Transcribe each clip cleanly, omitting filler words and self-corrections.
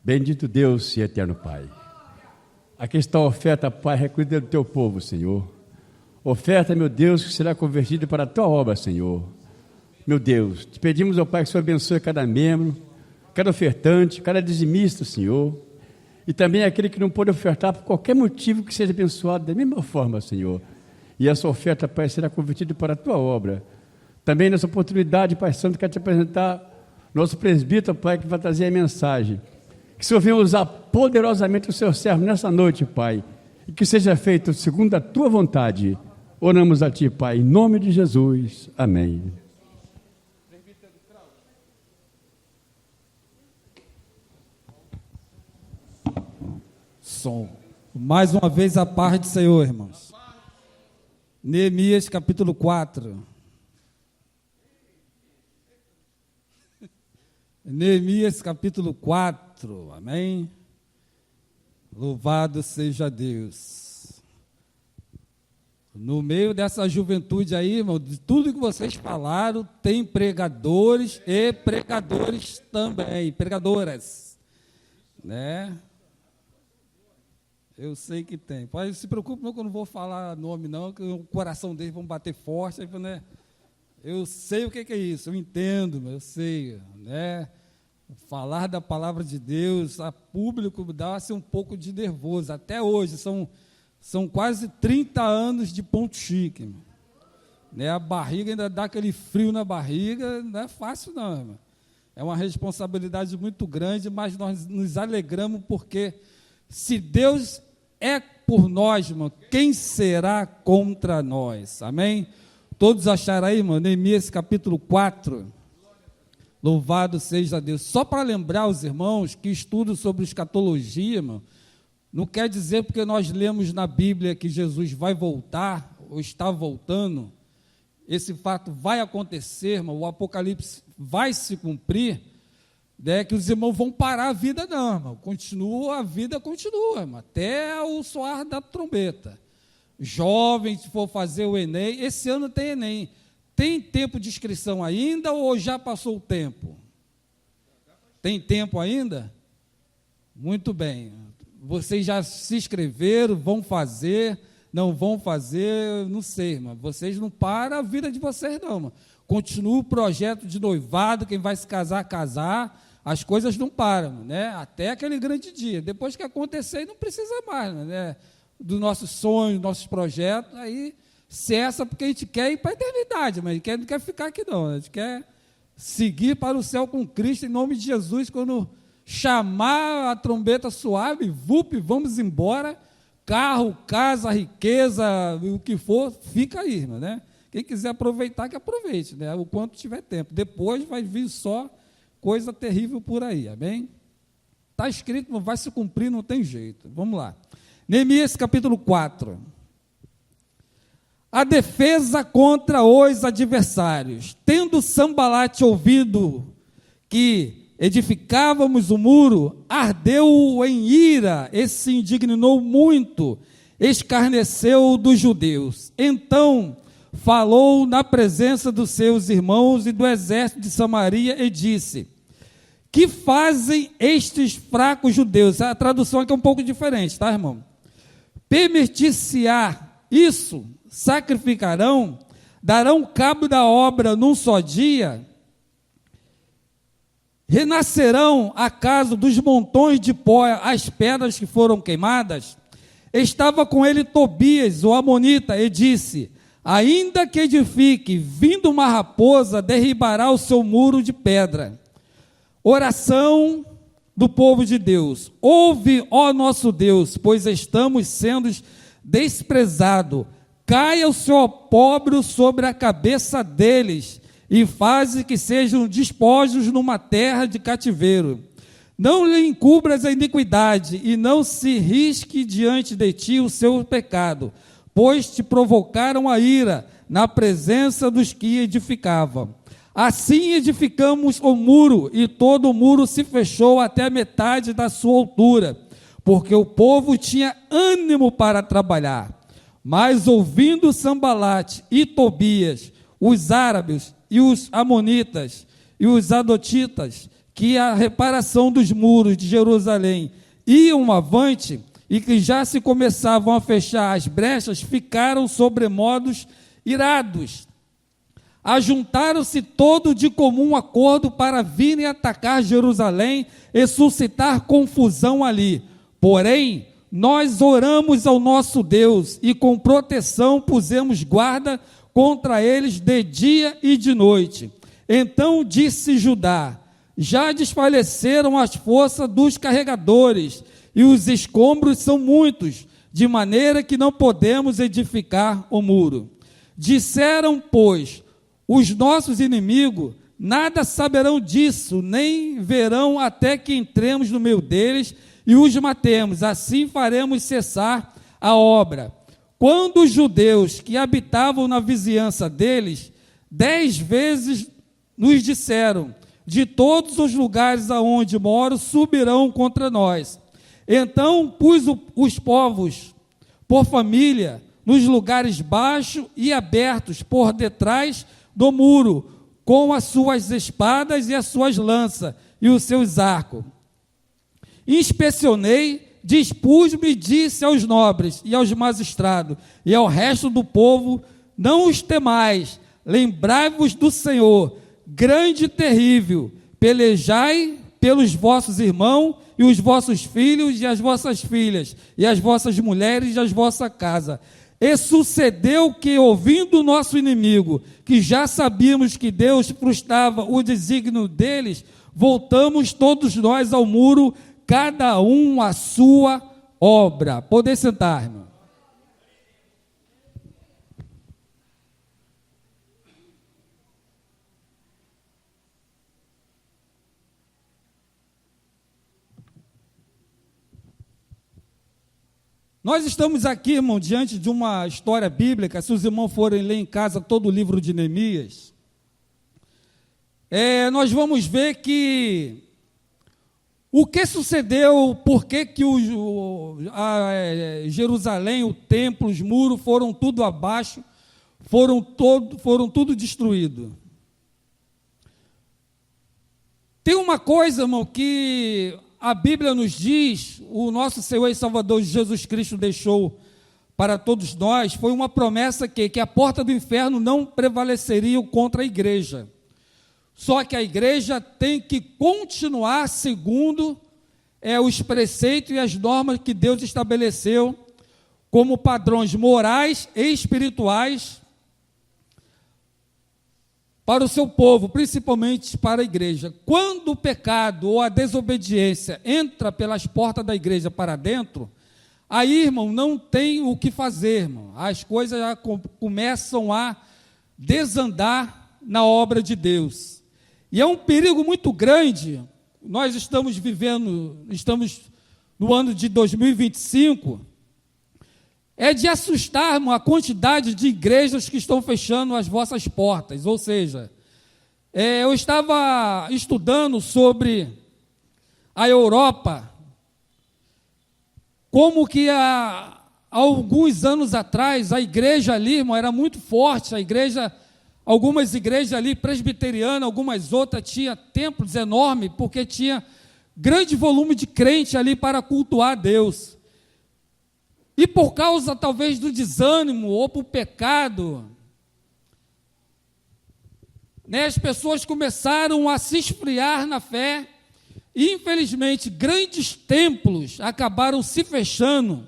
Bendito Deus e eterno Pai. Aqui está a oferta, Pai, recolhida do teu povo, Senhor. Oferta, meu Deus, que será convertida para a tua obra, Senhor. Meu Deus, te pedimos, ó Pai, que o Senhor abençoe cada membro, cada ofertante, cada dizimista, Senhor. E também aquele que não pôde ofertar por qualquer motivo, que seja abençoado da mesma forma, Senhor. E essa oferta, Pai, será convertida para a tua obra. Também nessa oportunidade, Pai Santo, quero te apresentar nosso presbítero, Pai, que vai trazer a mensagem. Que o Senhor venha usar poderosamente o seu servo nessa noite, Pai, e que seja feito segundo a tua vontade. Oramos a ti, Pai, em nome de Jesus. Amém. Som. Mais uma vez a paz do Senhor, irmãos. Neemias capítulo 4. Neemias capítulo 4, amém? Louvado seja Deus. No meio dessa juventude aí, irmão, de tudo que vocês falaram, tem pregadores e pregadores também, pregadoras, né? Eu sei que tem. Pode se preocupe não que eu não vou falar nome não, que o coração deles vão bater forte, né? Eu sei o que é isso, eu entendo, eu sei, né? Falar da palavra de Deus a público dá-se um pouco de nervoso. Até hoje, são quase 30 anos de ponto chique. Né? A barriga ainda dá aquele frio na barriga, não é fácil não, irmão. É uma responsabilidade muito grande, mas nós nos alegramos porque se Deus é por nós, irmão, quem será contra nós? Amém? Todos acharam aí, irmão, Neemias capítulo 4. Louvado seja Deus. Só para lembrar os irmãos que estudam sobre escatologia, irmão, não quer dizer porque nós lemos na Bíblia que Jesus vai voltar, ou está voltando, esse fato vai acontecer, irmão, o Apocalipse vai se cumprir, né, que os irmãos vão parar a vida, não, irmão. A vida continua, irmão, até o soar da trombeta. Jovens, se for fazer o Enem, esse ano tem Enem. Tem tempo de inscrição ainda ou já passou o tempo? Tem tempo ainda? Muito bem. Vocês já se inscreveram, vão fazer, não vão fazer, não sei, irmão. Vocês não param a vida de vocês, não, irmão. Continua o projeto de noivado, quem vai se casar, casar, as coisas não param, né? Até aquele grande dia. Depois que acontecer, não precisa mais, né? Dos nossos sonhos, nossos projetos, aí cessa porque a gente quer ir para a eternidade, mas a gente não quer ficar aqui não, a gente quer seguir para o céu com Cristo, em nome de Jesus. Quando chamar a trombeta suave, vamos embora, carro, casa, riqueza, o que for, fica aí, irmão, né? Quem quiser aproveitar, que aproveite, né? O quanto tiver tempo, depois vai vir só coisa terrível por aí, amém? Está escrito, não vai se cumprir, não tem jeito. Vamos lá, Neemias capítulo 4. A defesa contra os adversários. Tendo Sambalate ouvido que edificávamos o muro, ardeu em ira e se indignou muito, escarneceu dos judeus. Então falou na presença dos seus irmãos e do exército de Samaria e disse: que fazem estes fracos judeus? A tradução aqui é um pouco diferente, tá, irmão? Permitir-se-á isso? Sacrificarão, darão cabo da obra num só dia, renascerão acaso dos montões de pó as pedras que foram queimadas? Estava com ele Tobias, o amonita, e disse: ainda que edifique, vindo uma raposa, derribará o seu muro de pedra. Oração do povo de Deus: ouve, ó nosso Deus, pois estamos sendo desprezados. Caia o seu opróbrio sobre a cabeça deles, e faze que sejam despojos numa terra de cativeiro. Não lhe encubras a iniquidade, e não se risque diante de ti o seu pecado, pois te provocaram a ira na presença dos que edificavam. Assim edificamos o muro, e todo o muro se fechou até a metade da sua altura, porque o povo tinha ânimo para trabalhar. Mas ouvindo Sambalate e Tobias, os árabes e os amonitas e os adotitas, que a reparação dos muros de Jerusalém iam avante e que já se começavam a fechar as brechas, ficaram sobremodos irados. Ajuntaram-se todos de comum acordo para virem atacar Jerusalém e suscitar confusão ali. Porém, nós oramos ao nosso Deus e com proteção pusemos guarda contra eles de dia e de noite. Então disse Judá: já desfaleceram as forças dos carregadores, e os escombros são muitos, de maneira que não podemos edificar o muro. Disseram, pois, os nossos inimigos: nada saberão disso, nem verão até que entremos no meio deles e os matemos, assim faremos cessar a obra. Quando os judeus que habitavam na vizinhança deles, 10 vezes nos disseram: de todos os lugares aonde moro subirão contra nós. Então pus os povos por família nos lugares baixos e abertos por detrás do muro, com as suas espadas e as suas lanças e os seus arcos. Inspecionei, dispus-me e disse aos nobres e aos magistrados e ao resto do povo: não os temais, lembrai-vos do Senhor, grande e terrível, pelejai pelos vossos irmãos e os vossos filhos e as vossas filhas, e as vossas mulheres e as vossas casas. E sucedeu que, ouvindo o nosso inimigo, que já sabíamos que Deus frustrava o desígnio deles, voltamos todos nós ao muro, cada um à sua obra. Poder sentar, irmão. Nós estamos aqui, irmão, diante de uma história bíblica. Se os irmãos forem ler em casa todo o livro de Neemias, nós vamos ver que o que sucedeu, por que Jerusalém, o templo, os muros foram tudo abaixo, foram tudo destruídos. Tem uma coisa, irmão, que a Bíblia nos diz, o nosso Senhor e Salvador Jesus Cristo deixou para todos nós, foi uma promessa que a porta do inferno não prevaleceria contra a igreja. Só que a igreja tem que continuar segundo os preceitos e as normas que Deus estabeleceu como padrões morais e espirituais para o seu povo, principalmente para a igreja. Quando o pecado ou a desobediência entra pelas portas da igreja para dentro, aí, irmão, não tem o que fazer, irmão. As coisas já começam a desandar na obra de Deus. E é um perigo muito grande. Nós estamos no ano de 2025, de assustar, irmão, a quantidade de igrejas que estão fechando as vossas portas. Ou seja, eu estava estudando sobre a Europa, como que há alguns anos atrás a igreja ali, irmão, era muito forte. Algumas igrejas ali presbiterianas, algumas outras tinha templos enormes, porque tinha grande volume de crente ali para cultuar a Deus. E por causa, talvez, do desânimo ou por pecado, as pessoas começaram a se esfriar na fé, e, infelizmente, grandes templos acabaram se fechando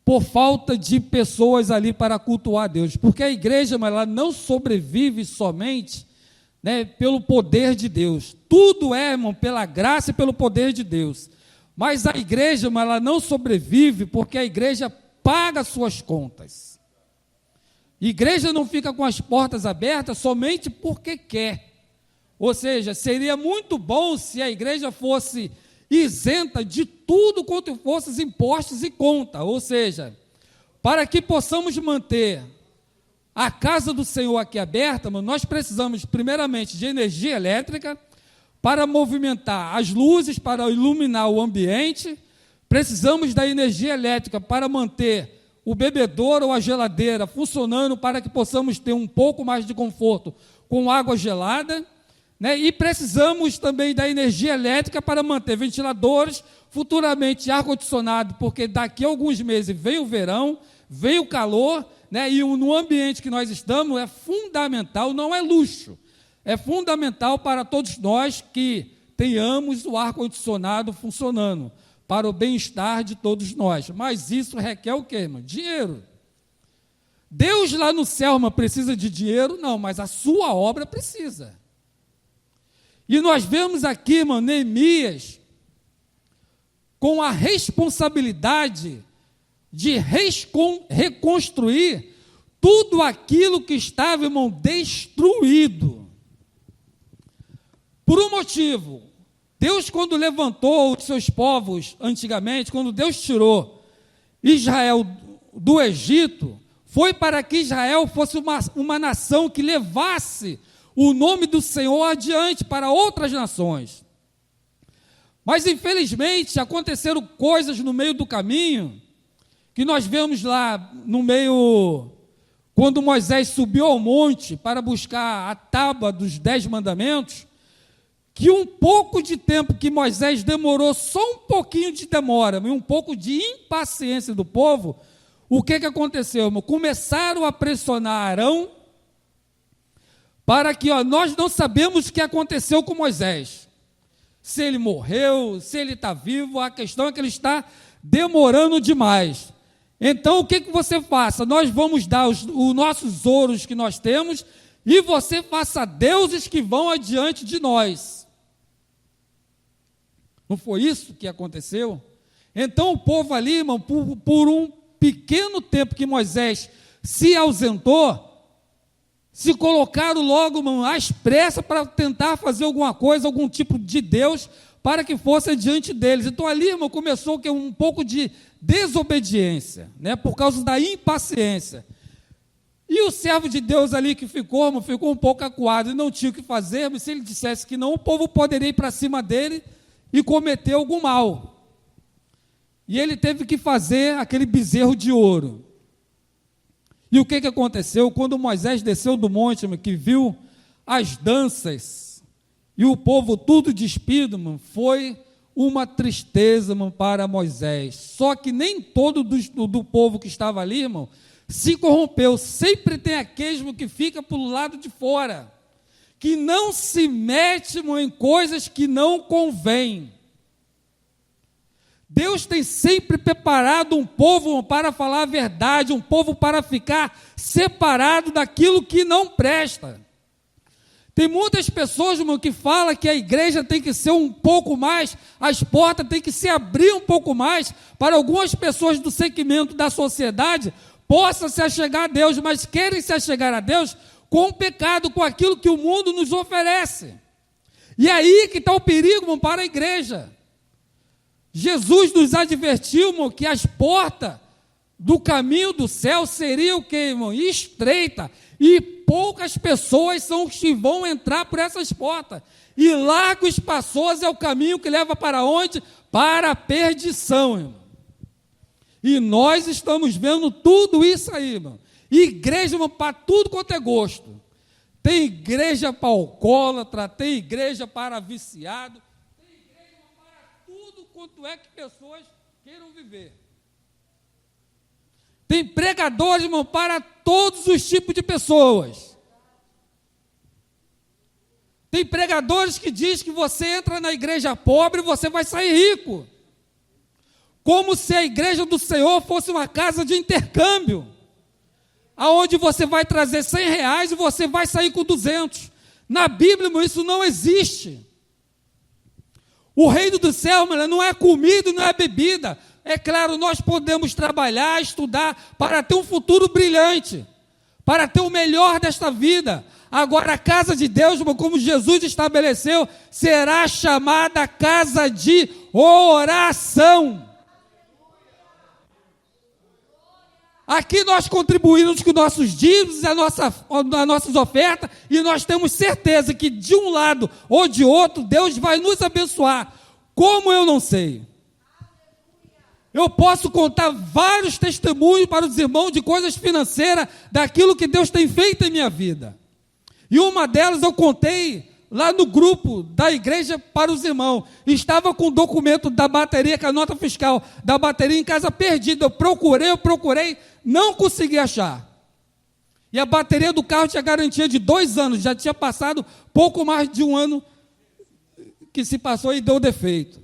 por falta de pessoas ali para cultuar a Deus. Porque a igreja, mas ela não sobrevive somente pelo poder de Deus. Tudo irmão, pela graça e pelo poder de Deus. Mas a igreja, mas ela não sobrevive porque a igreja paga suas contas. A igreja não fica com as portas abertas somente porque quer. Ou seja, seria muito bom se a igreja fosse isenta de tudo quanto fosse os impostos e conta. Ou seja, para que possamos manter a casa do Senhor aqui aberta, nós precisamos primeiramente de energia elétrica, para movimentar as luzes, para iluminar o ambiente. Precisamos da energia elétrica para manter o bebedouro ou a geladeira funcionando, para que possamos ter um pouco mais de conforto com água gelada, né? E precisamos também da energia elétrica para manter ventiladores, futuramente ar-condicionado, porque daqui a alguns meses vem o verão, vem o calor, né? E no ambiente que nós estamos é fundamental, não é luxo, é fundamental para todos nós que tenhamos o ar-condicionado funcionando, para o bem-estar de todos nós. Mas isso requer o quê, irmão? Dinheiro. Deus lá no céu, irmão, precisa de dinheiro? Não, mas a sua obra precisa. E nós vemos aqui, irmão, Neemias, com a responsabilidade de reconstruir tudo aquilo que estava, irmão, destruído. Por um motivo, Deus, quando levantou os seus povos antigamente, quando Deus tirou Israel do Egito, foi para que Israel fosse uma nação que levasse o nome do Senhor adiante para outras nações. Mas, infelizmente, aconteceram coisas no meio do caminho, que nós vemos lá no meio, quando Moisés subiu ao monte para buscar a tábua dos 10 mandamentos, que um pouco de tempo que Moisés demorou, só um pouquinho de demora, e um pouco de impaciência do povo, o que aconteceu, irmão? Começaram a pressionar Arão, para que, nós não sabemos o que aconteceu com Moisés. Se ele morreu, se ele está vivo, a questão é que ele está demorando demais. Então, o que você faça? Nós vamos dar os nossos ouros que nós temos, e você faça deuses que vão adiante de nós. Não foi isso que aconteceu? Então, o povo ali, irmão, por um pequeno tempo que Moisés se ausentou, se colocaram logo, irmão, às pressas para tentar fazer alguma coisa, algum tipo de Deus, para que fosse diante deles. Então ali, irmão, começou um pouco de desobediência, né, por causa da impaciência. E o servo de Deus ali que ficou, irmão, ficou um pouco acuado e não tinha o que fazer, mas se ele dissesse que não, o povo poderia ir para cima dele e cometer algum mal. E ele teve que fazer aquele bezerro de ouro. E o que aconteceu? Quando Moisés desceu do monte, que viu as danças e o povo tudo despido, foi uma tristeza, para Moisés. Só que nem todo do povo que estava ali, irmão, se corrompeu. Sempre tem aquele que fica pelo lado de fora, que não se mete, em coisas que não convêm. Deus tem sempre preparado um povo para falar a verdade, um povo para ficar separado daquilo que não presta. Tem muitas pessoas, irmão, que falam que a igreja tem que ser um pouco mais, as portas têm que se abrir um pouco mais, para algumas pessoas do segmento da sociedade possam se achegar a Deus, mas querem se achegar a Deus com o pecado, com aquilo que o mundo nos oferece. E aí que está o perigo, irmão, para a igreja. Jesus nos advertiu, irmão, que as portas do caminho do céu seriam o quê, irmão? Estreita, e poucas pessoas são os que vão entrar por essas portas. E largo e espaçoso é o caminho que leva para onde? Para a perdição, irmão. E nós estamos vendo tudo isso aí, irmão. Igreja, irmão, para tudo quanto é gosto. Tem igreja para alcoólatra, tem igreja para viciado, quanto é que pessoas queiram viver. Tem pregadores, irmão, para todos os tipos de pessoas. Tem pregadores que diz que você entra na igreja pobre e você vai sair rico. Como se a igreja do Senhor fosse uma casa de intercâmbio, aonde você vai trazer R$100 e você vai sair com 200. Na Bíblia, irmão, isso não existe. O reino do céu, mano, não é comida e não é bebida. É claro, nós podemos trabalhar, estudar, para ter um futuro brilhante, para ter o melhor desta vida. Agora, a casa de Deus, como Jesus estabeleceu, será chamada casa de oração. Aqui nós contribuímos com nossos dízimos, as nossas ofertas, e nós temos certeza que de um lado ou de outro, Deus vai nos abençoar. Como eu não sei? Eu posso contar vários testemunhos para os irmãos de coisas financeiras, daquilo que Deus tem feito em minha vida. E uma delas eu contei lá no grupo da igreja para os irmãos. Estava com o documento da bateria, com a nota fiscal da bateria em casa perdida. Eu procurei, não consegui achar. E a bateria do carro tinha garantia de 2 anos, já tinha passado pouco mais de 1 ano que se passou e deu defeito.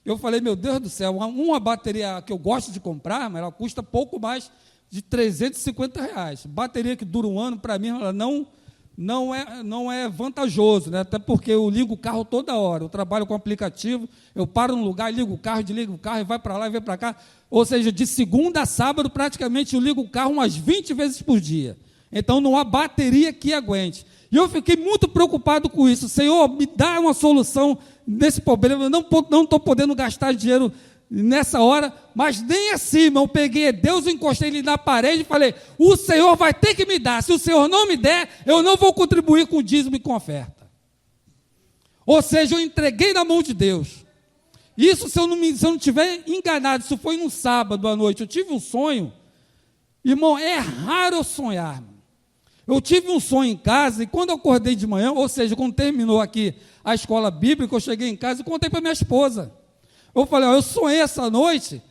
Eu falei, meu Deus do céu, uma bateria que eu gosto de comprar, mas ela custa pouco mais de R$350. Bateria que dura 1 ano, para mim, ela não é vantajoso, né? Até porque eu ligo o carro toda hora. Eu trabalho com aplicativo, eu paro num lugar, ligo o carro, desligo o carro, e vai para lá e vem para cá. Ou seja, de segunda a sábado, praticamente, eu ligo o carro umas 20 vezes por dia. Então, não há bateria que aguente. E eu fiquei muito preocupado com isso. Senhor, me dá uma solução nesse problema. Eu não estou podendo gastar dinheiro nessa hora, mas nem assim, irmão. Eu peguei Deus, encostei ele na parede e falei, o Senhor vai ter que me dar. Se o Senhor não me der, eu não vou contribuir com dízimo e com oferta. Ou seja, eu entreguei na mão de Deus. Isso, se eu não estiver enganado, isso foi num sábado à noite, eu tive um sonho. Irmão, é raro eu sonhar, irmão. Eu tive um sonho em casa, e quando eu acordei de manhã, ou seja, quando terminou aqui a escola bíblica, eu cheguei em casa e contei para minha esposa. Eu falei, eu sonhei essa noite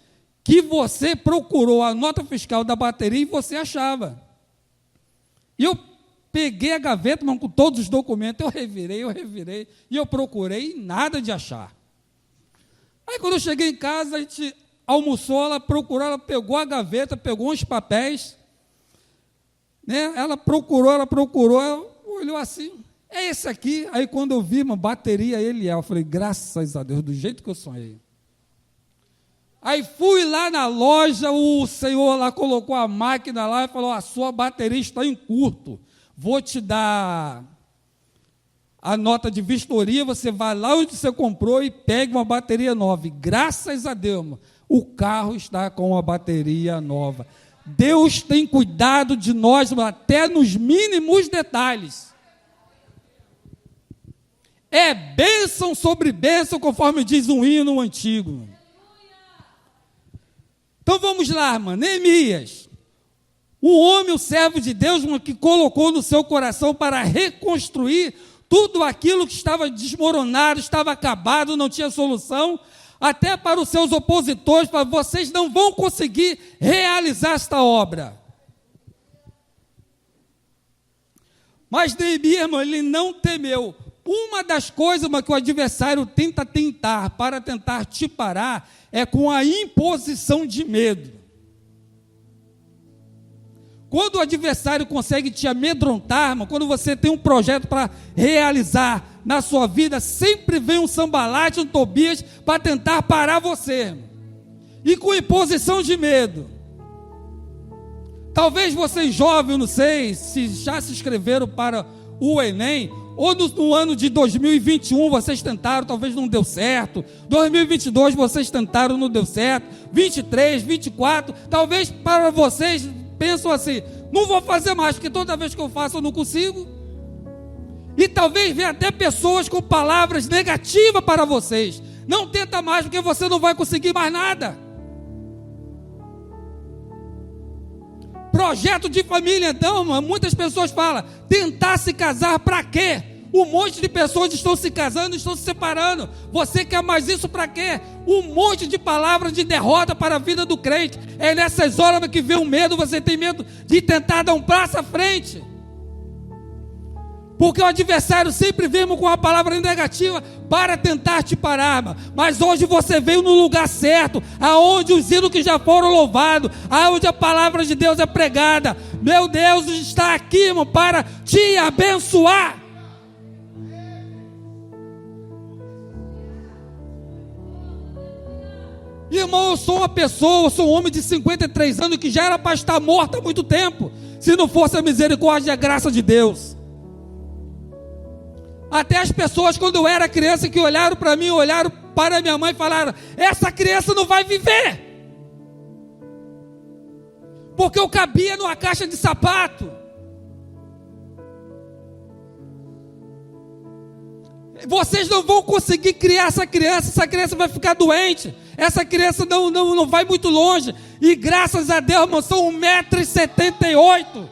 que você procurou a nota fiscal da bateria e você achava. E eu peguei a gaveta, mas com todos os documentos, eu revirei, e eu procurei, nada de achar. Aí quando eu cheguei em casa, a gente almoçou, ela procurou, ela pegou a gaveta, pegou uns papéis, né? Ela procurou, ela olhou assim, é esse aqui. Aí quando eu vi uma bateria, ele é. Eu falei, graças a Deus, do jeito que eu sonhei. Aí fui lá na loja, o senhor lá colocou a máquina lá e falou, a sua bateria está em curto, vou te dar a nota de vistoria, você vai lá onde você comprou e pega uma bateria nova. E graças a Deus, o carro está com a bateria nova. Deus tem cuidado de nós até nos mínimos detalhes. É bênção sobre bênção, conforme diz um hino antigo. Então vamos lá, irmã. Neemias, o homem, o servo de Deus, que colocou no seu coração para reconstruir tudo aquilo que estava desmoronado, estava acabado, não tinha solução. Até para os seus opositores, para vocês não vão conseguir realizar esta obra. Mas Neemias, irmão, ele não temeu. Uma das coisas que o adversário tenta para tentar te parar, é com a imposição de medo. Quando o adversário consegue te amedrontar, irmão, quando você tem um projeto para realizar na sua vida, sempre vem um Sambalate, um Tobias, para tentar parar você, irmão. E com imposição de medo. Talvez vocês jovens, não sei, se já se inscreveram para o Enem, ou no ano de 2021 vocês tentaram, talvez não deu certo. 2022 vocês tentaram, não deu certo. 23, 24, talvez para vocês pensam assim, não vou fazer mais, porque toda vez que eu faço eu não consigo. E talvez venha até pessoas com palavras negativas para vocês. Não tenta mais, porque você não vai conseguir mais nada. Projeto de família, então, muitas pessoas falam, tentar se casar para quê? Um monte de pessoas estão se casando, estão se separando. Você quer mais isso para quê? Um monte de palavras de derrota para a vida do crente. É nessas horas que vem o medo, você tem medo de tentar dar um passo à frente. Porque o adversário sempre vem com uma palavra negativa para tentar te parar. Mas hoje você veio no lugar certo, aonde os hinos que já foram louvados, aonde a palavra de Deus é pregada. Meu Deus está aqui, irmão, para te abençoar. Irmão, eu sou uma pessoa, eu sou um homem de 53 anos que já era para estar morto há muito tempo, se não fosse a misericórdia e a graça de Deus. Até as pessoas, quando eu era criança, que olharam para mim, olharam para minha mãe e falaram, essa criança não vai viver, porque eu cabia numa caixa de sapato. Vocês não vão conseguir criar essa criança vai ficar doente, essa criança não vai muito longe. E graças a Deus, irmão, são 1,78 m.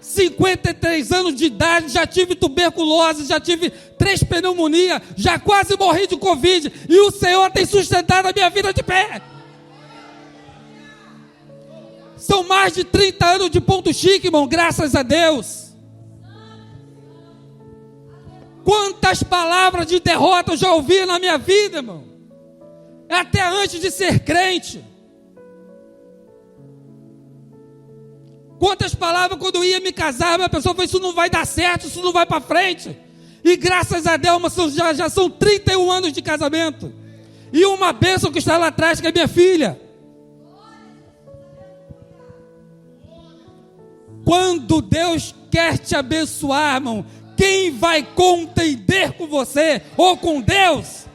53 anos de idade, já tive tuberculose, já tive 3 pneumonias, já quase morri de Covid, e o Senhor tem sustentado a minha vida de pé. São mais de 30 anos de Ponto Chique, irmão, graças a Deus. Quantas palavras de derrota eu já ouvi na minha vida, irmão, até antes de ser crente. Quantas palavras quando eu ia me casar, a pessoa falou, isso não vai dar certo, isso não vai para frente. E graças a Deus, já são 31 anos de casamento. E uma bênção que está lá atrás, que é minha filha. Quando Deus quer te abençoar, irmão, quem vai contender com você ou com Deus?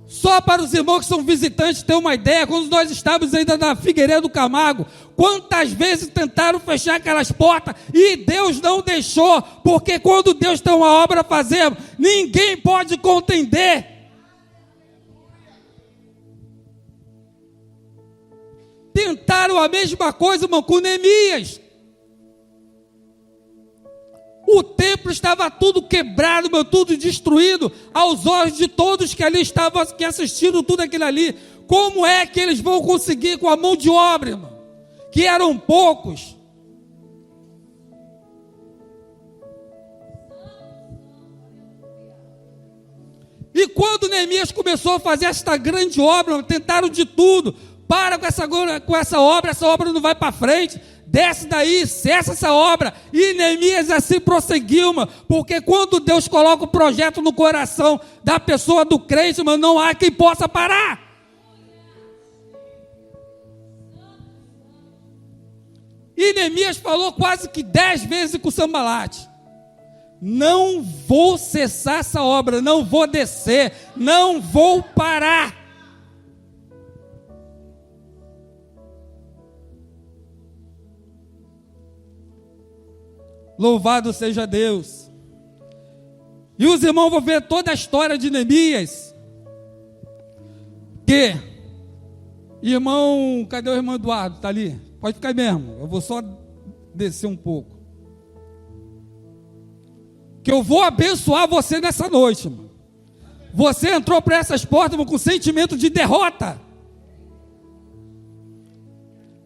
Só para os irmãos que são visitantes ter uma ideia, quando nós estávamos ainda na Figueiredo do Camargo, quantas vezes tentaram fechar aquelas portas e Deus não deixou, porque quando Deus tem uma obra a fazer, ninguém pode contender. Tentaram a mesma coisa, irmão, com Neemias. O templo estava tudo quebrado, meu, tudo destruído, aos olhos de todos que ali estavam, que assistiram tudo aquilo ali. Como é que eles vão conseguir com a mão de obra, irmão? Que eram poucos. E quando Neemias começou a fazer esta grande obra, tentaram de tudo. Para com essa obra não vai para frente. Desce daí, cessa essa obra. E Neemias assim prosseguiu, mano, porque quando Deus coloca o projeto no coração da pessoa, do crente, mano, não há quem possa parar. E Neemias falou quase que 10 vezes com Sambalate: não vou cessar essa obra, não vou descer, não vou parar. Louvado seja Deus. E os irmãos vão ver toda a história de Neemias. Que, irmão, cadê o irmão Eduardo? Está ali? Pode ficar mesmo, eu vou só descer um pouco. Que eu vou abençoar você nessa noite, irmão. Você entrou por essas portas, irmão, com sentimento de derrota.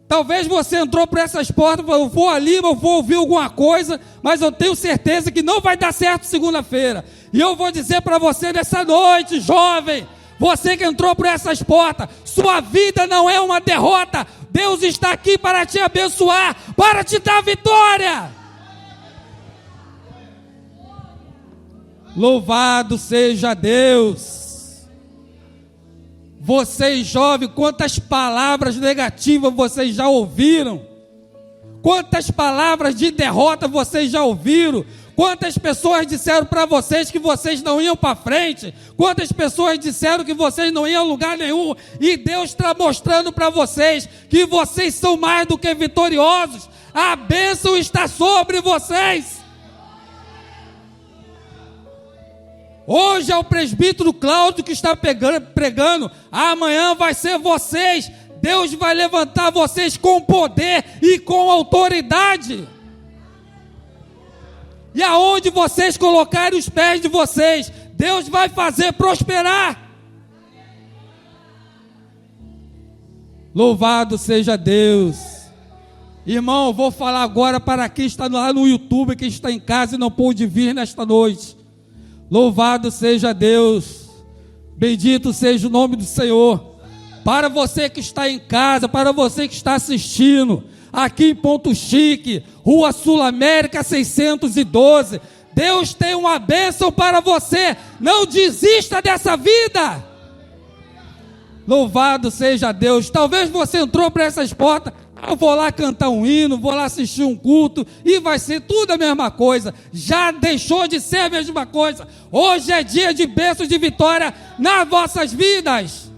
Talvez você entrou por essas portas, eu vou ali, eu vou ouvir alguma coisa, mas eu tenho certeza que não vai dar certo segunda-feira. E eu vou dizer para você nessa noite, jovem, você que entrou por essas portas, sua vida não é uma derrota. Deus está aqui para te abençoar, para te dar vitória. Louvado seja Deus. Vocês jovens, quantas palavras negativas vocês já ouviram? Quantas palavras de derrota vocês já ouviram? Quantas pessoas disseram para vocês que vocês não iam para frente? Quantas pessoas disseram que vocês não iam a lugar nenhum? E Deus está mostrando para vocês que vocês são mais do que vitoriosos. A bênção está sobre vocês. Hoje é o presbítero Cláudio que está pregando. Amanhã vai ser vocês. Deus vai levantar vocês com poder e com autoridade. E aonde vocês colocarem os pés de vocês, Deus vai fazer prosperar. Louvado seja Deus. Irmão, vou falar agora para quem está lá no YouTube, quem está em casa e não pôde vir nesta noite. Louvado seja Deus, bendito seja o nome do Senhor. Para você que está em casa, para você que está assistindo, aqui em Ponto Chique, Rua Sul América 612, Deus tem uma bênção para você. Não desista dessa vida. Louvado seja Deus. Talvez você entrou por essas portas, eu vou lá cantar um hino, vou lá assistir um culto, e vai ser tudo a mesma coisa. Já deixou de ser a mesma coisa. Hoje é dia de bênção, de vitória nas vossas vidas.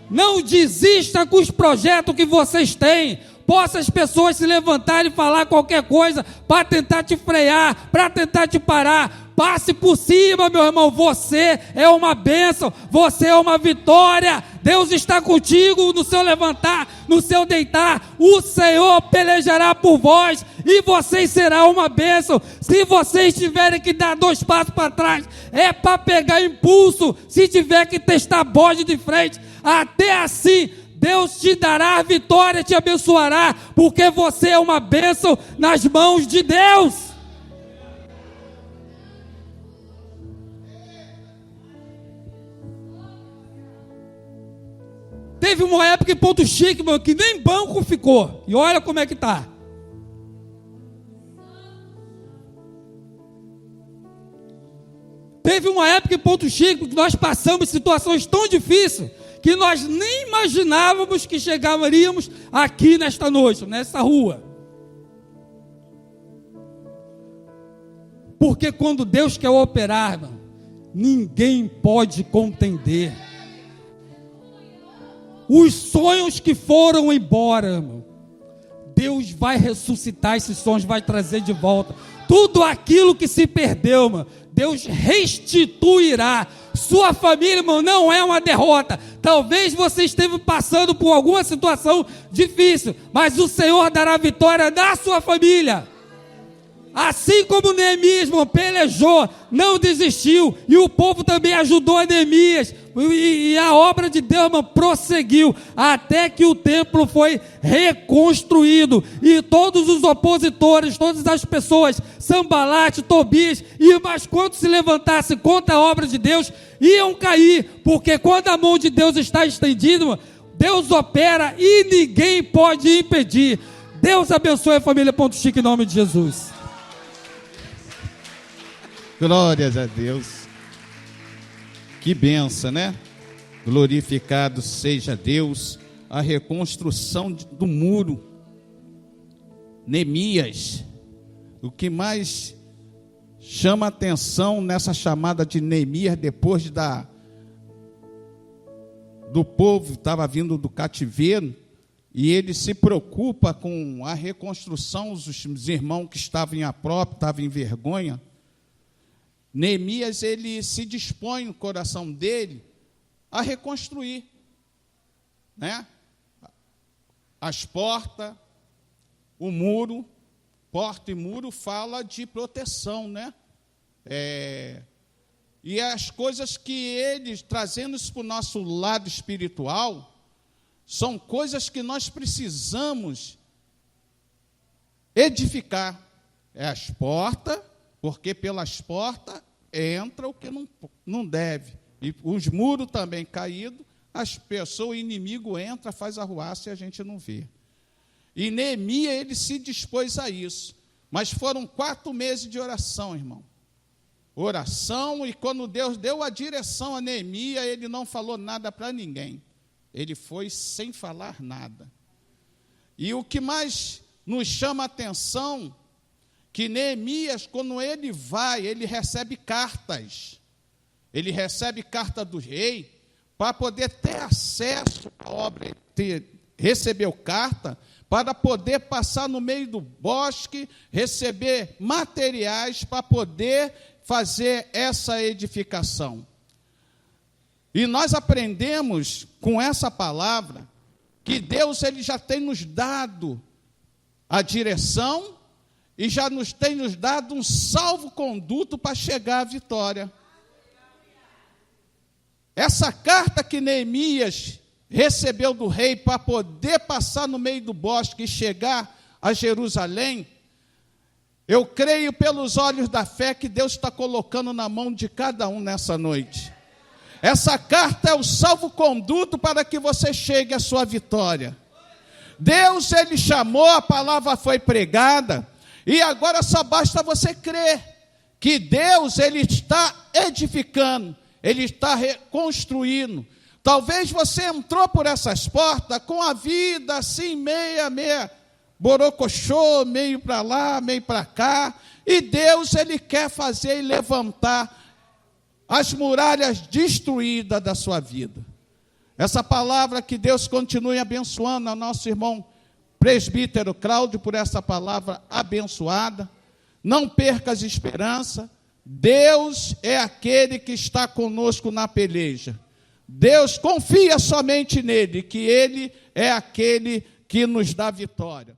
Não desista com os projetos que vocês têm. Possa as pessoas se levantarem e falar qualquer coisa para tentar te frear, para tentar te parar. Passe por cima, meu irmão. Você é uma bênção, você é uma vitória. Deus está contigo no seu levantar, no seu deitar. O Senhor pelejará por vós e vocês serão uma bênção. Se vocês tiverem que dar 2 passos para trás, é para pegar impulso. Se tiver que testar bode de frente, até assim Deus te dará a vitória, te abençoará, porque você é uma bênção nas mãos de Deus. Teve uma época em Ponto Chique, mano, que nem banco ficou. E olha como é que tá. Teve uma época em Ponto Chique que nós passamos situações tão difíceis que nós nem imaginávamos que chegaríamos aqui nesta noite, nessa rua. Porque quando Deus quer operar, irmão, ninguém pode contender. Os sonhos que foram embora, irmão, Deus vai ressuscitar esses sonhos, vai trazer de volta. Tudo aquilo que se perdeu, irmão, Deus restituirá. Sua família, irmão, não é uma derrota. Talvez você esteja passando por alguma situação difícil, mas o Senhor dará vitória na sua família. Assim como Neemias, irmão, pelejou, não desistiu, e o povo também ajudou a Neemias, e a obra de Deus, irmão, prosseguiu, até que o templo foi reconstruído, e todos os opositores, todas as pessoas, Sambalate, Tobias, e mais quantos se levantassem contra a obra de Deus, iam cair, porque quando a mão de Deus está estendida, irmão, Deus opera e ninguém pode impedir. Deus abençoe a família Ponto Chique em nome de Jesus. Glórias a Deus. Que benção, né? Glorificado seja Deus. A reconstrução do muro. Neemias. O que mais chama atenção nessa chamada de Neemias, depois do povo estava vindo do cativeiro, e ele se preocupa com a reconstrução. Os irmãos que estavam em apróprio, estavam em vergonha. Neemias, ele se dispõe no coração dele a reconstruir, né? As portas, o muro. Porta e muro fala de proteção, né? E as coisas que ele, trazendo isso para o nosso lado espiritual, são coisas que nós precisamos edificar. É as portas, porque pelas portas entra o que não deve. E os muros também caídos, as pessoas, o inimigo entra, faz arruaça e a gente não vê. E Neemias, ele se dispôs a isso. Mas foram 4 meses de oração, irmão. Oração, e quando Deus deu a direção a Neemias, ele não falou nada para ninguém. Ele foi sem falar nada. E o que mais nos chama a atenção, que Neemias, quando ele vai, ele recebe cartas. Ele recebe carta do rei, para poder ter acesso à obra. Recebeu carta para poder passar no meio do bosque, receber materiais para poder fazer essa edificação. E nós aprendemos com essa palavra que Deus, ele já tem nos dado a direção e já tem nos dado um salvo-conduto para chegar à vitória. Essa carta que Neemias recebeu do rei para poder passar no meio do bosque e chegar a Jerusalém, eu creio pelos olhos da fé que Deus está colocando na mão de cada um nessa noite. Essa carta é o salvo-conduto para que você chegue à sua vitória. Deus, ele chamou, a palavra foi pregada, e agora só basta você crer que Deus, ele está edificando, ele está reconstruindo. Talvez você entrou por essas portas com a vida assim, meia, borocochô, meio para lá, meio para cá, e Deus, ele quer fazer e levantar as muralhas destruídas da sua vida. Essa palavra, que Deus continue abençoando ao nosso irmão presbítero Cláudio por essa palavra abençoada. Não perca as esperanças, Deus é aquele que está conosco na peleja. Deus, confia somente nele, que ele é aquele que nos dá vitória.